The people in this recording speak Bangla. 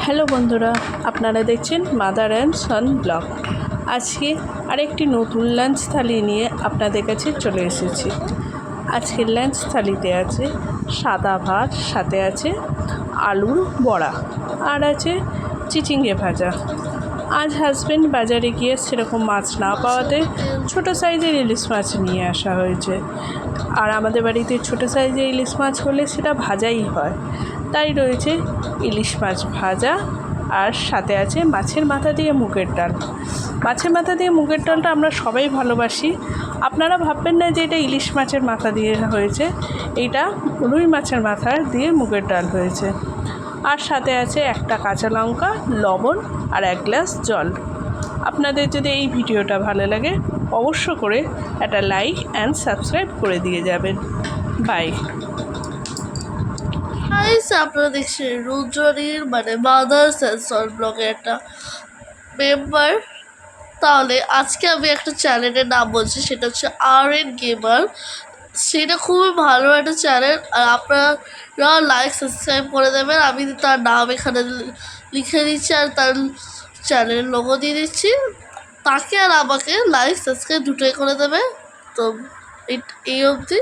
হ্যালো বন্ধুরা, আপনারা দেখছেন মাদার অ্যান্ড সন ব্লগ। আজকে আরেকটি নতুন লাঞ্চ থালি নিয়ে আপনাদের কাছে চলে এসেছি। আজকের লাঞ্চ থালিতে আছে সাদা ভাত, সাথে আছে আলুর বড়া আর আছে চিচিঙ্গে ভাজা। আজ হাজব্যান্ড বাজারে গিয়ে সেরকম মাছ না পাওয়াতে ছোটো সাইজের ইলিশ মাছ নিয়ে আসা হয়েছে। আর আমাদের বাড়িতে ছোটো সাইজের ইলিশ মাছ হলে সেটা ভাজাই হয়, তাই রয়েছে ইলিশ মাছ ভাজা আর সাথে আছে মাছের মাথা দিয়ে মুগের ডাল। মাছের মাথা দিয়ে মুগের ডালটা আমরা সবাই ভালোবাসি। আপনারা ভাববেন না যে এটা ইলিশ মাছের মাথা দিয়ে হয়েছে, এইটা রুই মাছের মাথা দিয়ে মুগের ডাল হয়েছে। আর সাথে আছে একটা কাঁচা লঙ্কা, লবণ আর 1 গ্লাস জল। আপনাদের যদি এই ভিডিওটা ভালো লাগে অবশ্য করে একটা লাইক অ্যান্ড সাবস্ক্রাইব করে দিয়ে যাবেন। বাই। আপনারা দেখছেন রুদ্রনীর মাদার্স অ্যান্ড সন ব্লগের একটা মেম্বার। তাহলে আজকে আমি একটা চ্যানেলের নাম বলছি, সেটা হচ্ছে RN গেমার। সেটা খুবই ভালো একটা চ্যানেল, আর আপনারা লাইক সাবস্ক্রাইব করে দেবেন। আমি তার নাম এখানে লিখে দিচ্ছি আর তার চ্যানেলের লোগো দিয়ে দিচ্ছি। তাকে আর আমাকে লাইক সাবস্ক্রাইব দুটোই করে দেবে। তো এই অবধি।